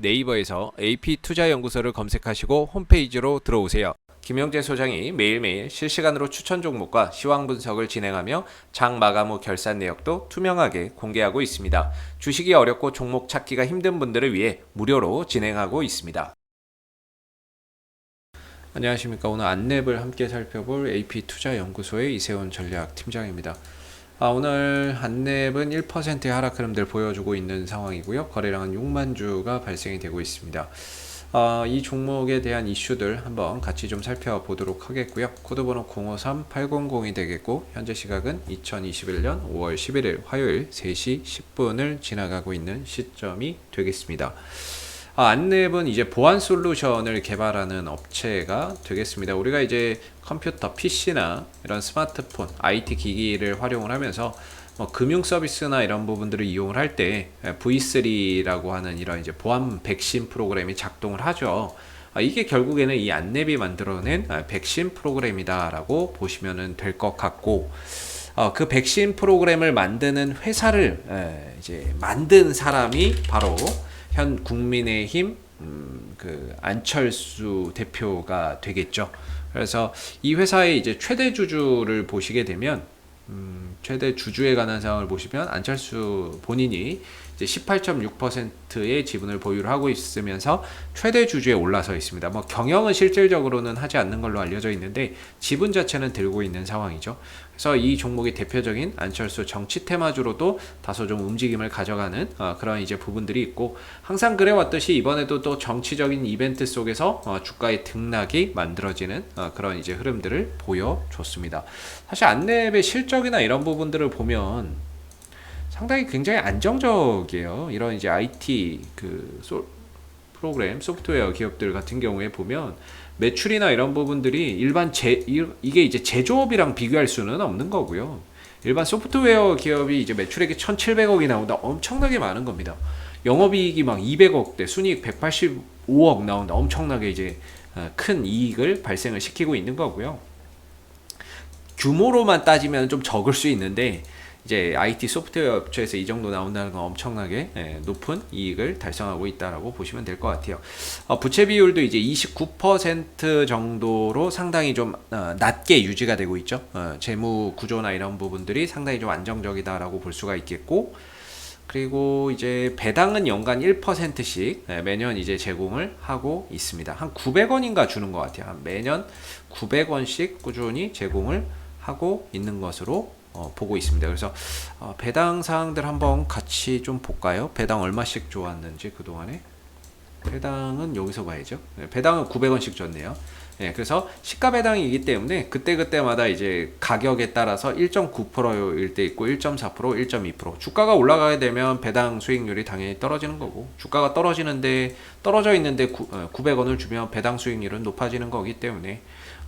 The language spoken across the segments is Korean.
네이버에서 AP투자연구소를 검색하시고 홈페이지로 들어오세요. 김영재 소장이 매일매일 실시간으로 추천 종목과 시황 분석을 진행하며 장 마감 후 결산 내역도 투명하게 공개하고 있습니다. 주식이 어렵고 종목 찾기가 힘든 분들을 위해 무료로 진행하고 있습니다. 안녕하십니까. 오늘 안랩을 함께 살펴볼 AP투자연구소의 이세훈 전략팀장입니다. 오늘 안랩은 1%의 하락 흐름들 보여주고 있는 상황이고요. 거래량은 6만 주가 발생이 되고 있습니다. 이 종목에 대한 이슈들 한번 같이 좀 살펴보도록 하겠고요. 코드번호 053800이 되겠고 현재 시각은 2021년 5월 11일 화요일 3시 10분을 지나가고 있는 시점이 되겠습니다. 안랩은 이제 보안 솔루션을 개발하는 업체가 되겠습니다. 우리가 이제 컴퓨터, PC나 이런 스마트폰, IT 기기를 활용을 하면서 금융 서비스나 이런 부분들을 이용을 할 때 V3라고 하는 이런 이제 보안 백신 프로그램이 작동을 하죠. 이게 결국에는 이 안랩이 만들어낸 백신 프로그램이다라고 보시면 될 것 같고, 그 백신 프로그램을 만드는 회사를 이제 만든 사람이 바로 현 국민의힘 그 안철수 대표가 되겠죠. 그래서 이 회사의 이제 최대 주주를 보시게 되면 최대 주주에 관한 사항을 보시면 안철수 본인이 이제 18.6%의 지분을 보유를 하고 있으면서 최대 주주에 올라서 있습니다. 경영은 실질적으로는 하지 않는 걸로 알려져 있는데 지분 자체는 들고 있는 상황이죠. 그래서 이 종목이 대표적인 안철수 정치 테마주로도 다소 좀 움직임을 가져가는 그런 이제 부분들이 있고, 항상 그래왔듯이 이번에도 또 정치적인 이벤트 속에서 주가의 등락이 만들어지는 그런 이제 흐름들을 보여줬습니다. 사실 안랩의 실적이나 이런 부분들을 보면 상당히 굉장히 안정적이에요. 이런 이제 IT 프로그램 소프트웨어 기업들 같은 경우에 보면 매출이나 이런 부분들이 이게 이제 제조업이랑 비교할 수는 없는 거고요. 일반 소프트웨어 기업이 이제 매출액이 1,700억이 나온다. 엄청나게 많은 겁니다. 영업이익이 막 200억대, 순이익 185억 나온다. 엄청나게 이제 큰 이익을 발생을 시키고 있는 거고요. 규모로만 따지면 좀 적을 수 있는데 이제 IT 소프트웨어 업체에서 이 정도 나온다는 건 엄청나게 높은 이익을 달성하고 있다라고 보시면 될 것 같아요. 부채 비율도 이제 29% 정도로 상당히 좀 낮게 유지가 되고 있죠. 재무 구조나 이런 부분들이 상당히 좀 안정적이다라고 볼 수가 있겠고, 그리고 이제 배당은 연간 1%씩 매년 이제 제공을 하고 있습니다. 한 900원인가 주는 것 같아요. 매년 900원씩 꾸준히 제공을 하고 있는 것으로 보고 있습니다. 그래서 배당 사항들 한번 같이 좀 볼까요? 배당 얼마씩 좋았는지 그동안에. 배당은 여기서 봐야죠. 배당은 900원씩 줬네요. 그래서 시가 배당이기 때문에 그때그때마다 이제 가격에 따라서 1.9%일 때 있고 1.4%, 1.2%. 주가가 올라가게 되면 배당 수익률이 당연히 떨어지는 거고, 주가가 떨어져 있는데 900원을 주면 배당 수익률은 높아지는 거기 때문에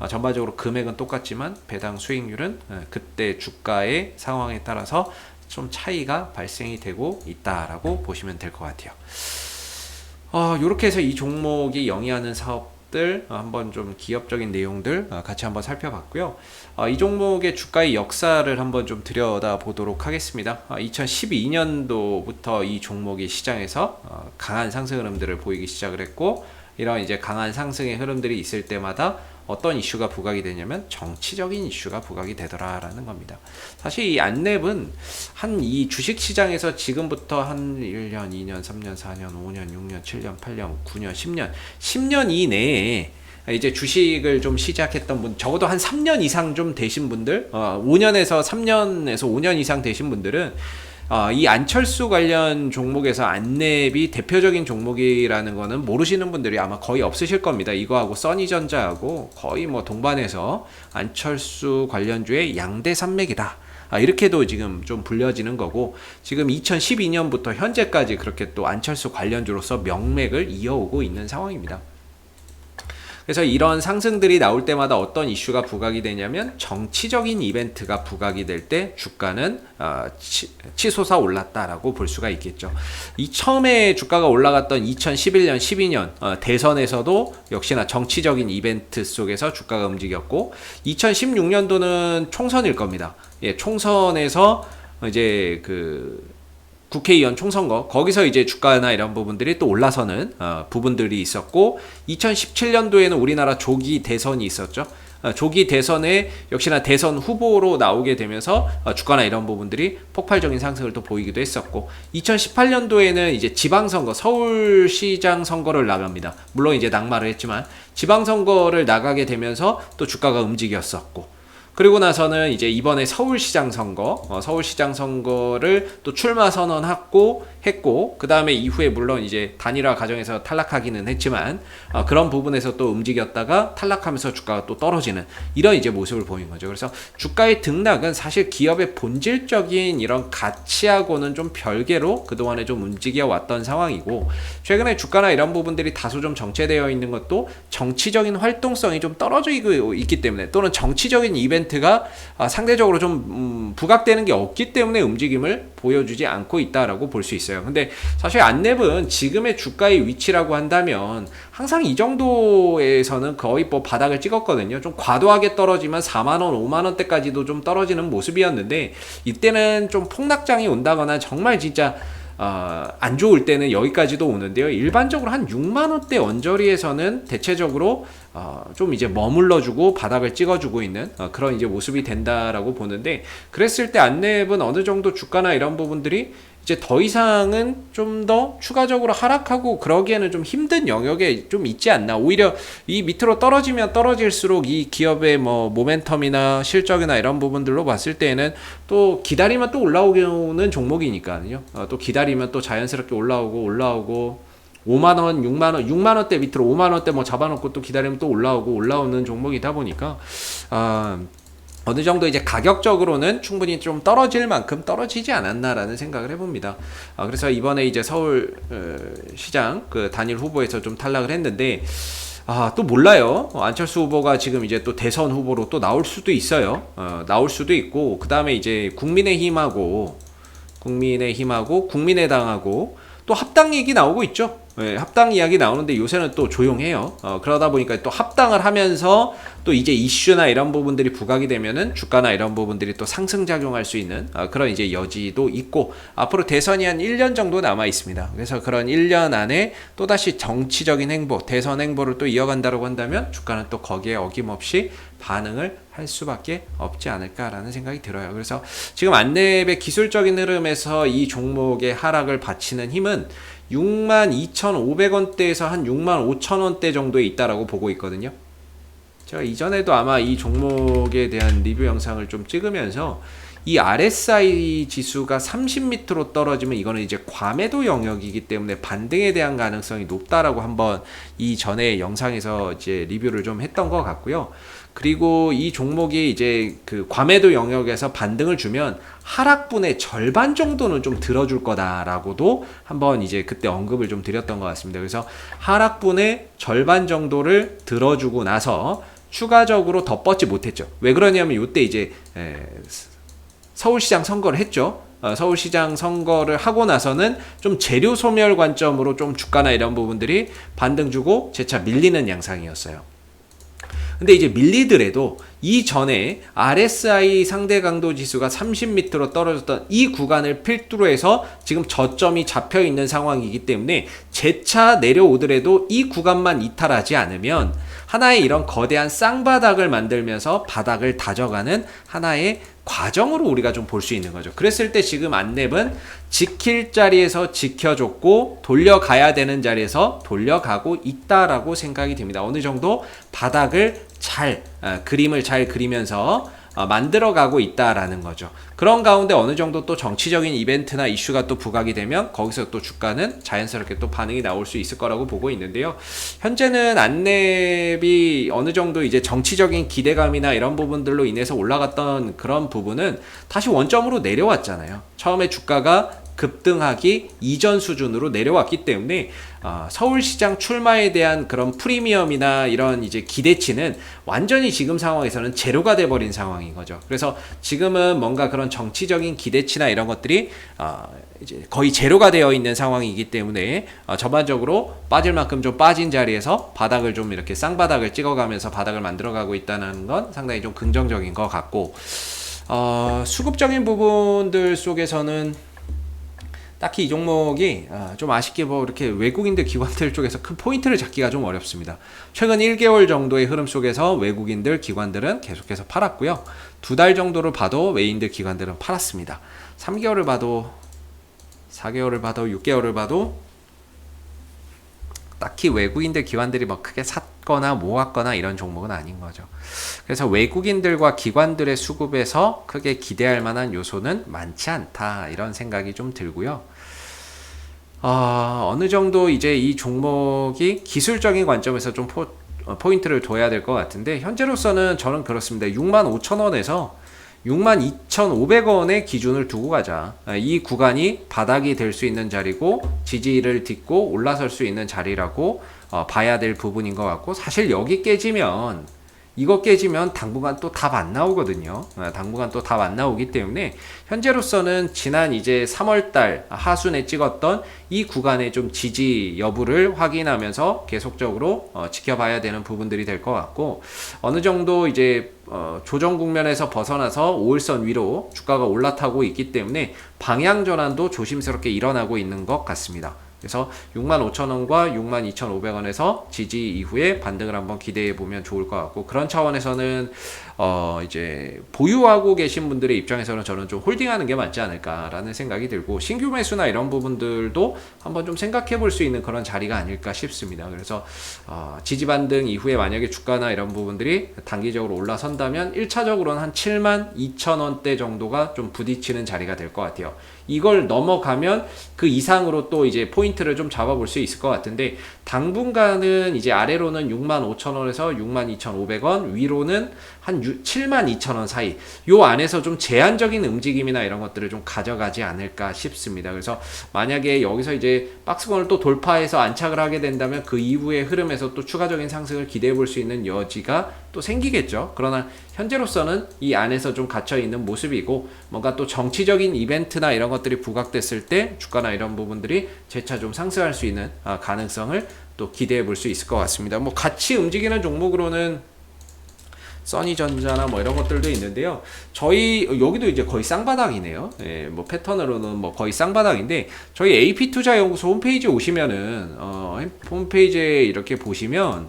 전반적으로 금액은 똑같지만 배당 수익률은 그때 주가의 상황에 따라서 좀 차이가 발생이 되고 있다라고 보시면 될 것 같아요. 이렇게 해서 이 종목이 영위하는 사업들 한번 좀 기업적인 내용들 같이 한번 살펴봤고요. 이 종목의 주가의 역사를 한번 좀 들여다보도록 하겠습니다. 2012년도부터 이 종목이 시장에서 강한 상승 흐름들을 보이기 시작을 했고, 이런 이제 강한 상승의 흐름들이 있을 때마다 어떤 이슈가 부각이 되냐면 정치적인 이슈가 부각이 되더라라는 겁니다. 사실 이 안랩은 이 주식 시장에서 지금부터 한 1년, 2년, 3년, 4년, 5년, 6년, 7년, 8년, 9년, 10년 이내에 이제 주식을 좀 시작했던 분, 적어도 한 3년 이상 좀 되신 분들, 5년에서 5년 이상 되신 분들은 이 안철수 관련 종목에서 안랩이 대표적인 종목이라는 거는 모르시는 분들이 아마 거의 없으실 겁니다. 이거하고 써니전자하고 거의 동반해서 안철수 관련주의 양대 산맥이다. 이렇게도 지금 좀 불려지는 거고, 지금 2012년부터 현재까지 그렇게 또 안철수 관련주로서 명맥을 이어오고 있는 상황입니다. 그래서 이런 상승들이 나올 때마다 어떤 이슈가 부각이 되냐면 정치적인 이벤트가 부각이 될 때 주가는 치솟아 올랐다라고 볼 수가 있겠죠. 이 처음에 주가가 올라갔던 2011년, 12년 대선에서도 역시나 정치적인 이벤트 속에서 주가가 움직였고, 2016년도는 총선일 겁니다. 총선에서 이제 국회의원 총선거 거기서 이제 주가나 이런 부분들이 또 올라서는 부분들이 있었고 2017년도에는 우리나라 조기 대선이 있었죠. 조기 대선에 역시나 대선 후보로 나오게 되면서 주가나 이런 부분들이 폭발적인 상승을 또 보이기도 했었고 2018년도에는 이제 지방선거 서울시장 선거를 나갑니다. 물론 이제 낙마를 했지만 지방선거를 나가게 되면서 또 주가가 움직였었고 그리고 나서는 이제 이번에 서울시장 선거를 또 출마 선언하고 했고 그 다음에 이후에 물론 이제 단일화 과정에서 탈락하기는 했지만 그런 부분에서 또 움직였다가 탈락하면서 주가가 또 떨어지는 이런 이제 모습을 보인 거죠. 그래서 주가의 등락은 사실 기업의 본질적인 이런 가치하고는 좀 별개로 그동안에 좀 움직여 왔던 상황이고 최근에 주가나 이런 부분들이 다소 좀 정체되어 있는 것도 정치적인 활동성이 좀 떨어지고 있기 때문에 또는 정치적인 이벤트가 상대적으로 좀 부각되는 게 없기 때문에 움직임을 보여주지 않고 있다라고 볼 수 있어요. 근데 사실 안랩은 지금의 주가의 위치라고 한다면 항상 이 정도에서는 거의 뭐 바닥을 찍었거든요. 좀 과도하게 떨어지면 4만원, 5만원대까지도 좀 떨어지는 모습이었는데 이때는 좀 폭락장이 온다거나 정말 진짜 안 좋을 때는 여기까지도 오는데요. 일반적으로 한 6만원대 언저리에서는 대체적으로 좀 이제 머물러주고 바닥을 찍어주고 있는 그런 이제 모습이 된다라고 보는데 그랬을 때 안랩은 어느 정도 주가나 이런 부분들이 이제 더 이상은 좀 더 추가적으로 하락하고 그러기에는 좀 힘든 영역에 좀 있지 않나. 오히려 이 밑으로 떨어지면 떨어질수록 이 기업의 뭐 모멘텀이나 실적이나 이런 부분들로 봤을 때에는 또 기다리면 또 올라오는 종목이니까요. 또 기다리면 또 자연스럽게 올라오고 5만원, 6만원, 6만원대 밑으로 5만원대 뭐 잡아놓고 또 기다리면 또 올라오는 종목이다 보니까 어느 정도 이제 가격적으로는 충분히 좀 떨어질 만큼 떨어지지 않았나라는 생각을 해봅니다. 그래서 이번에 이제 서울 시장 그 단일 후보에서 좀 탈락을 했는데 또 몰라요. 안철수 후보가 지금 이제 또 대선 후보로 또 나올 수도 있어요. 나올 수도 있고 그 다음에 이제 국민의힘하고 국민의당하고 또 합당 얘기 나오고 있죠. 네, 합당 이야기 나오는데 요새는 또 조용해요. 그러다 보니까 또 합당을 하면서 또 이제 이슈나 이런 부분들이 부각이 되면은 주가나 이런 부분들이 또 상승작용할 수 있는 그런 이제 여지도 있고 앞으로 대선이 한 1년 정도 남아 있습니다. 그래서 그런 1년 안에 또다시 정치적인 행보, 대선 행보를 또 이어간다고 한다면 주가는 또 거기에 어김없이 반응을 할 수밖에 없지 않을까라는 생각이 들어요. 그래서 지금 안랩의 기술적인 흐름에서 이 종목의 하락을 바치는 힘은 62,500원대에서 한 65,000원대 정도에 있다라고 보고 있거든요. 제가 이전에도 아마 이 종목에 대한 리뷰 영상을 좀 찍으면서 이 RSI 지수가 30m로 떨어지면 이거는 이제 과매도 영역이기 때문에 반등에 대한 가능성이 높다라고 한번 이전에 영상에서 이제 리뷰를 좀 했던 것 같고요. 그리고 이 종목이 이제 그 과매도 영역에서 반등을 주면 하락분의 절반 정도는 좀 들어줄 거다라고도 한번 이제 그때 언급을 좀 드렸던 것 같습니다. 그래서 하락분의 절반 정도를 들어주고 나서 추가적으로 더 뻗지 못했죠. 왜 그러냐면 이때 이제 서울시장 선거를 했죠. 서울시장 선거를 하고 나서는 좀 재료 소멸 관점으로 좀 주가나 이런 부분들이 반등 주고 재차 밀리는 양상이었어요. 근데 이제 밀리더라도 이전에 RSI 상대 강도 지수가 30m로 떨어졌던 이 구간을 필두로 해서 지금 저점이 잡혀 있는 상황이기 때문에 재차 내려오더라도 이 구간만 이탈하지 않으면 하나의 이런 거대한 쌍바닥을 만들면서 바닥을 다져가는 하나의 과정으로 우리가 좀 볼 수 있는 거죠. 그랬을 때 지금 안랩은 지킬 자리에서 지켜줬고 돌려가야 되는 자리에서 돌려가고 있다라고 생각이 됩니다. 어느 정도 바닥을 그림을 잘 그리면서 만들어가고 있다라는 거죠. 그런 가운데 어느 정도 또 정치적인 이벤트나 이슈가 또 부각이 되면 거기서 또 주가는 자연스럽게 또 반응이 나올 수 있을 거라고 보고 있는데요. 현재는 안랩이 어느 정도 이제 정치적인 기대감이나 이런 부분들로 인해서 올라갔던 그런 부분은 다시 원점으로 내려왔잖아요. 처음에 주가가 급등하기 이전 수준으로 내려왔기 때문에 서울시장 출마에 대한 그런 프리미엄이나 이런 이제 기대치는 완전히 지금 상황에서는 제로가 돼버린 상황인 거죠. 그래서 지금은 뭔가 그런 정치적인 기대치나 이런 것들이 이제 거의 제로가 되어 있는 상황이기 때문에 전반적으로 빠질 만큼 좀 빠진 자리에서 바닥을 좀 이렇게 쌍바닥을 찍어가면서 바닥을 만들어가고 있다는 건 상당히 좀 긍정적인 것 같고 수급적인 부분들 속에서는 딱히 이 종목이 좀 아쉽게 뭐 이렇게 외국인들 기관들 쪽에서 큰 포인트를 잡기가 좀 어렵습니다. 최근 1개월 정도의 흐름 속에서 외국인들 기관들은 계속해서 팔았고요. 2달 정도를 봐도 외인들 기관들은 팔았습니다. 3개월을 봐도 4개월을 봐도 6개월을 봐도 딱히 외국인들 기관들이 뭐 크게 샀거나 모았거나 이런 종목은 아닌 거죠. 그래서 외국인들과 기관들의 수급에서 크게 기대할 만한 요소는 많지 않다, 이런 생각이 좀 들고요. 어느 정도 이제 이 종목이 기술적인 관점에서 좀 포인트를 둬야 될 것 같은데, 현재로서는 저는 그렇습니다. 65,000원에서 62,500원의 기준을 두고 가자. 이 구간이 바닥이 될 수 있는 자리고 지지를 딛고 올라설 수 있는 자리라고 봐야 될 부분인 것 같고, 사실 여기 깨지면, 이거 깨지면 당분간 또 답 안 나오거든요. 당분간 또 답 안 나오기 때문에 현재로서는 지난 이제 3월달 하순에 찍었던 이 구간의 좀 지지 여부를 확인하면서 계속적으로 지켜봐야 되는 부분들이 될 것 같고, 어느 정도 이제 조정 국면에서 벗어나서 5일선 위로 주가가 올라타고 있기 때문에 방향 전환도 조심스럽게 일어나고 있는 것 같습니다. 그래서 65,000원과 62,500원에서 지지 이후에 반등을 한번 기대해 보면 좋을 것 같고, 그런 차원에서는 이제 보유하고 계신 분들의 입장에서는 저는 좀 홀딩하는 게 맞지 않을까라는 생각이 들고, 신규 매수나 이런 부분들도 한번 좀 생각해 볼 수 있는 그런 자리가 아닐까 싶습니다. 그래서 지지 반등 이후에 만약에 주가나 이런 부분들이 단기적으로 올라선다면 1차적으로는 한 72,000원대 정도가 좀 부딪히는 자리가 될 것 같아요. 이걸 넘어가면 그 이상으로 또 이제 포인트를 좀 잡아볼 수 있을 것 같은데, 당분간은 이제 아래로는 65,000원에서 62,500원, 위로는 한 72,000원 사이, 요 안에서 좀 제한적인 움직임이나 이런 것들을 좀 가져가지 않을까 싶습니다. 그래서 만약에 여기서 이제 박스권을 또 돌파해서 안착을 하게 된다면 그 이후의 흐름에서 또 추가적인 상승을 기대해 볼 수 있는 여지가 또 생기겠죠. 그러나 현재로서는 이 안에서 좀 갇혀 있는 모습이고, 뭔가 또 정치적인 이벤트나 이런 것들이 부각됐을 때 주가나 이런 부분들이 재차 좀 상승할 수 있는 가능성을 또 기대해 볼 수 있을 것 같습니다. 뭐 같이 움직이는 종목으로는 써니전자나 뭐 이런 것들도 있는데요. 저희 여기도 이제 거의 쌍바닥이네요. 예, 뭐 패턴으로는 뭐 거의 쌍바닥인데, 저희 AP투자연구소 홈페이지 오시면은 홈페이지에 이렇게 보시면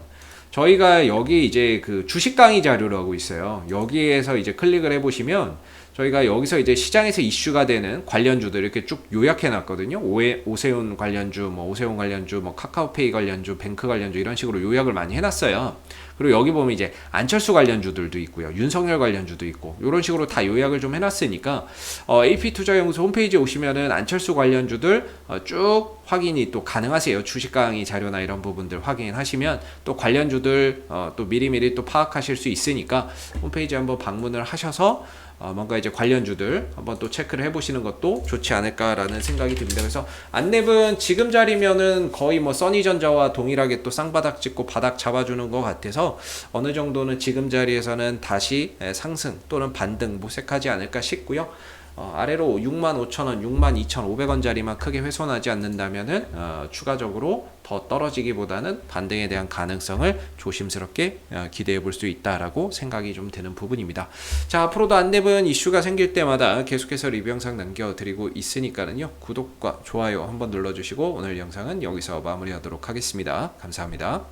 저희가 여기 이제 그 주식 강의 자료를 하고 있어요. 여기에서 이제 클릭을 해보시면 저희가 여기서 이제 시장에서 이슈가 되는 관련주들 이렇게 쭉 요약해 놨거든요. 오세훈 관련주, 뭐 오세훈 관련주, 뭐 카카오페이 관련주, 뱅크 관련주, 이런 식으로 요약을 많이 해놨어요. 그리고 여기 보면 이제 안철수 관련주들도 있고요, 윤석열 관련주도 있고, 이런 식으로 다 요약을 좀 해놨으니까 AP투자연구소 홈페이지에 오시면은 안철수 관련주들 쭉 확인이 또 가능하세요. 주식 강의 자료나 이런 부분들 확인하시면 또 관련주들 또 미리미리 또 파악하실 수 있으니까 홈페이지 한번 방문을 하셔서 뭔가 이제 관련주들 한번 또 체크를 해보시는 것도 좋지 않을까라는 생각이 듭니다. 그래서 안랩은 지금 자리면은 거의 뭐 써니전자와 동일하게 또 쌍바닥 찍고 바닥 잡아주는 것 같아서 어느 정도는 지금 자리에서는 다시 상승 또는 반등 모색하지 않을까 싶고요. 아래로 65,000원, 62,500원 자리만 크게 훼손하지 않는다면은 추가적으로 더 떨어지기보다는 반등에 대한 가능성을 조심스럽게 기대해 볼 수 있다라고 생각이 좀 드는 부분입니다. 자, 앞으로도 안랩은 이슈가 생길 때마다 계속해서 리뷰 영상 남겨드리고 있으니까는요, 구독과 좋아요 한번 눌러주시고 오늘 영상은 여기서 마무리하도록 하겠습니다. 감사합니다.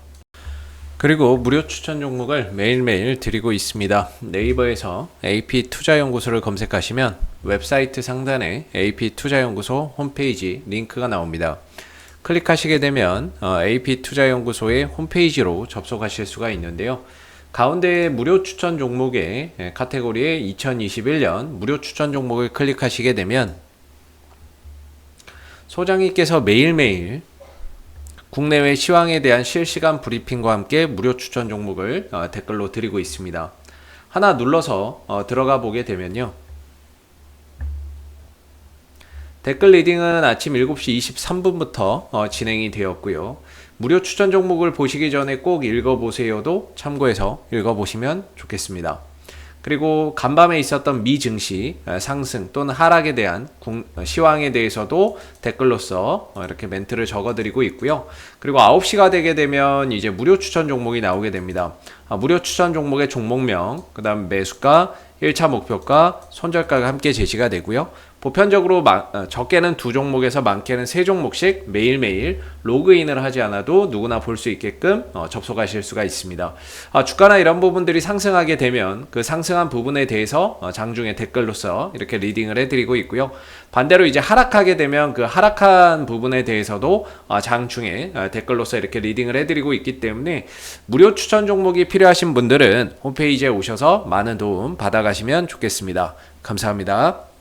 그리고 무료 추천 종목을 매일매일 드리고 있습니다. 네이버에서 AP투자연구소를 검색하시면 웹사이트 상단에 AP투자연구소 홈페이지 링크가 나옵니다. 클릭하시게 되면 AP투자연구소의 홈페이지로 접속하실 수가 있는데요. 가운데 무료 추천 종목의 카테고리에 2021년 무료 추천 종목을 클릭하시게 되면 소장님께서 매일매일 국내외 시황에 대한 실시간 브리핑과 함께 무료 추천 종목을 댓글로 드리고 있습니다. 하나 눌러서 들어가 보게 되면요, 댓글 리딩은 아침 7시 23분부터 진행이 되었고요. 무료 추천 종목을 보시기 전에 꼭 읽어보세요도 참고해서 읽어보시면 좋겠습니다. 그리고 간밤에 있었던 미 증시 상승 또는 하락에 대한 시황에 대해서도 댓글로서 이렇게 멘트를 적어드리고 있고요. 그리고 9시가 되게 되면 이제 무료 추천 종목이 나오게 됩니다. 무료 추천 종목의 종목명, 그 다음 매수가, 1차 목표가, 손절가가 함께 제시가 되고요. 보편적으로 적게는 2종목에서 많게는 3종목씩 매일매일 로그인을 하지 않아도 누구나 볼 수 있게끔 접속하실 수가 있습니다. 주가나 이런 부분들이 상승하게 되면 그 상승한 부분에 대해서 장중에 댓글로서 이렇게 리딩을 해드리고 있고요. 반대로 이제 하락하게 되면 그 하락한 부분에 대해서도 장중에 댓글로서 이렇게 리딩을 해드리고 있기 때문에 무료 추천 종목이 필요하신 분들은 홈페이지에 오셔서 많은 도움 받아가시면 좋겠습니다. 감사합니다.